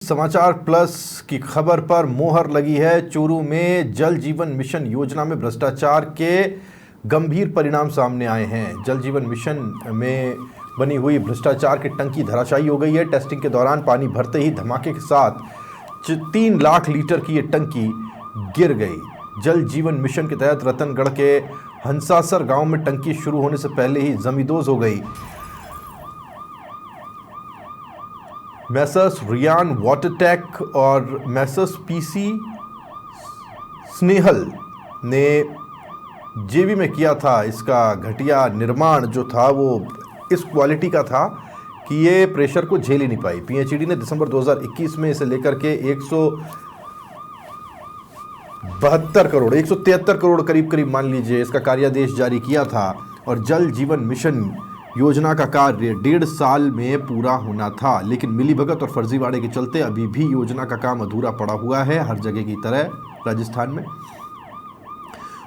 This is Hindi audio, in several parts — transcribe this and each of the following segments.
समाचार प्लस की खबर पर मोहर लगी है। चूरू में जल जीवन मिशन योजना में भ्रष्टाचार के गंभीर परिणाम सामने आए हैं। जल जीवन मिशन में बनी हुई भ्रष्टाचार की टंकी धराशायी हो गई है। टेस्टिंग के दौरान पानी भरते ही धमाके के साथ 3 लाख लीटर की ये टंकी गिर गई। जल जीवन मिशन के तहत रतनगढ़ के हंसासर गांव में टंकी शुरू होने से पहले ही जमींदोज हो गई। मैसर्स रियान वाटरटेक और मैसर्स पीसी स्नेहल ने जेबी में किया था। इसका घटिया निर्माण जो था वो इस क्वालिटी का था कि ये प्रेशर को झेल ही नहीं पाई। पीएचईडी ने दिसंबर 2021 में इसे लेकर के 173 करोड़ करीब मान लीजिए इसका कार्यादेश जारी किया था और जल जीवन मिशन योजना का कार्य 1.5 साल में पूरा होना था। लेकिन मिलीभगत और फर्जीवाड़े के चलते अभी भी योजना का काम अधूरा पड़ा हुआ है, हर जगह की तरह राजस्थान में।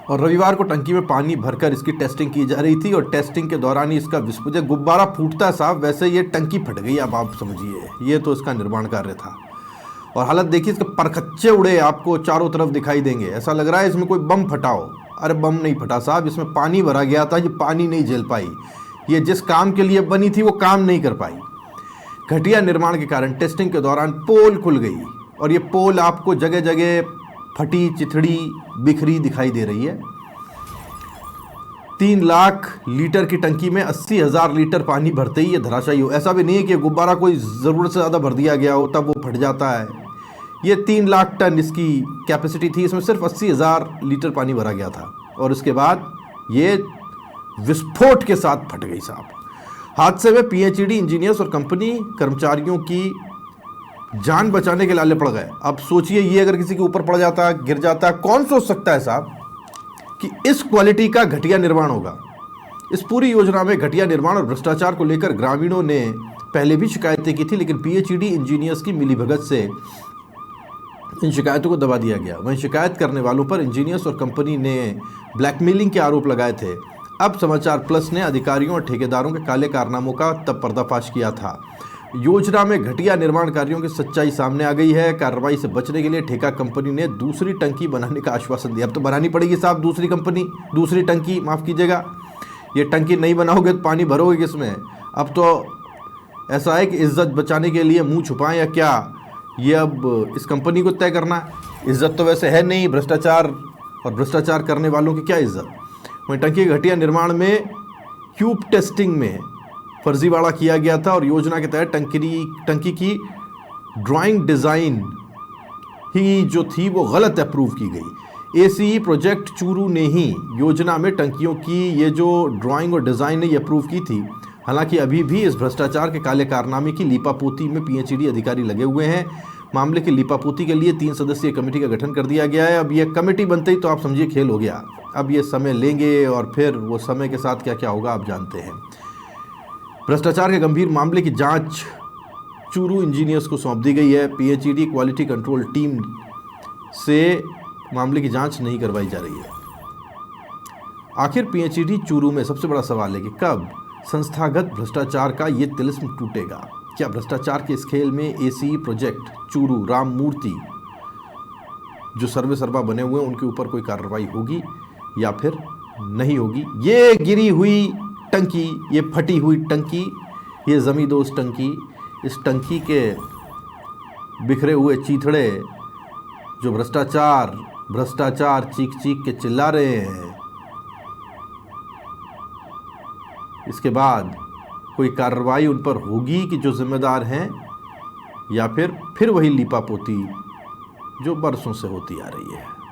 और रविवार को टंकी में पानी भरकर इसकी टेस्टिंग की जा रही थी और टेस्टिंग के दौरान ही इसका विस्फोट, गुब्बारा फूटता है साहब, वैसे ये टंकी फट गई। अब आप समझिए, ये तो इसका निर्माण कार्य था। और हालत देखिए, इसके परखच्चे उड़े आपको चारों तरफ दिखाई देंगे। ऐसा लग रहा है इसमें कोई बम फटा हो। अरे बम नहीं फटा साहब, इसमें पानी भरा गया था, ये पानी नहीं झेल पाई। ये जिस काम के लिए बनी थी वो काम नहीं कर पाई। घटिया निर्माण के कारण टेस्टिंग के दौरान पोल खुल गई और ये पोल आपको जगह जगह फटी चिथड़ी बिखरी दिखाई दे रही है। 3 लाख लीटर की टंकी में 80,000 लीटर पानी भरते ही ये धराशायी हो। ऐसा भी नहीं है कि गुब्बारा कोई ज़रूरत से ज़्यादा भर दिया गया हो तब वो फट जाता है। ये 3 लाख टन इसकी कैपेसिटी थी, इसमें सिर्फ 80,000 लीटर पानी भरा गया था और उसके बाद ये विस्फोट के साथ फट गई साहब। हादसे में पीएचईडी इंजीनियर्स और कंपनी कर्मचारियों की जान बचाने के लाले पड़ गए। अब सोचिए, ये अगर किसी के ऊपर पड़ जाता, गिर जाता, कौन सोच सकता है साहब कि इस क्वालिटी का घटिया निर्माण होगा। इस पूरी योजना में घटिया निर्माण और भ्रष्टाचार को लेकर ग्रामीणों ने पहले भी शिकायतें की थी, लेकिन पीएचईडी इंजीनियर्स की मिलीभगत से इन शिकायतों को दबा दिया गया। वहीं शिकायत करने वालों पर इंजीनियर्स और कंपनी ने ब्लैकमेलिंग के आरोप लगाए थे। अब समाचार प्लस ने अधिकारियों और ठेकेदारों के काले कारनामों का तब पर्दाफाश किया था। योजना में घटिया निर्माण कार्यों की सच्चाई सामने आ गई है। कार्रवाई से बचने के लिए ठेका कंपनी ने दूसरी टंकी बनाने का आश्वासन दिया। अब तो बनानी पड़ेगी साहब दूसरी टंकी, माफ़ कीजिएगा। ये टंकी नहीं बनाओगे तो पानी भरोगे किसमें? अब तो ऐसा है कि इज्जत बचाने के लिए मुंह छुपाएं या क्या, ये अब इस कंपनी को तय करना है। इज्जत तो वैसे है नहीं, भ्रष्टाचार करने वालों की क्या इज्जत। वहीं टंकी के घटिया निर्माण में क्यूब टेस्टिंग में फर्जीवाड़ा किया गया था और योजना के तहत टंकी की ड्राइंग डिज़ाइन ही जो थी वो गलत अप्रूव की गई। एसीई प्रोजेक्ट चूरू ने ही योजना में टंकियों की ये जो ड्राइंग और डिज़ाइन है ये अप्रूव की थी। हालांकि अभी भी इस भ्रष्टाचार के काले कारनामे की लीपापोती में पीएचईडी अधिकारी लगे हुए हैं। मामले की लीपापोती के लिए 3 सदस्यीय कमेटी का गठन कर दिया गया है। अब यह कमेटी बनते ही तो आप समझिए खेल हो गया। अब ये समय लेंगे और फिर वो समय के साथ क्या क्या होगा आप जानते हैं। भ्रष्टाचार के गंभीर मामले की जांच चूरू इंजीनियर्स को सौंप दी गई है। पीएचईडी क्वालिटी कंट्रोल टीम से मामले की जांच नहीं करवाई जा रही है। आखिर पीएचईडी चूरू में सबसे बड़ा सवाल है कि कब संस्थागत भ्रष्टाचार का ये तिलिस्म टूटेगा। क्या भ्रष्टाचार के इस खेल में एसीई प्रोजेक्ट चूरू राम मूर्ति जो सर्वे सर्वा बने हुए हैं उनके ऊपर कोई कार्रवाई होगी या फिर नहीं होगी। ये गिरी हुई टंकी, ये फटी हुई टंकी, ये जमींदोज टंकी, इस टंकी के बिखरे हुए चीथड़े जो भ्रष्टाचार चीख के चिल्ला रहे हैं, इसके बाद कोई कार्रवाई उन पर होगी कि जो जिम्मेदार हैं, या फिर वही लीपापोती जो बरसों से होती आ रही है।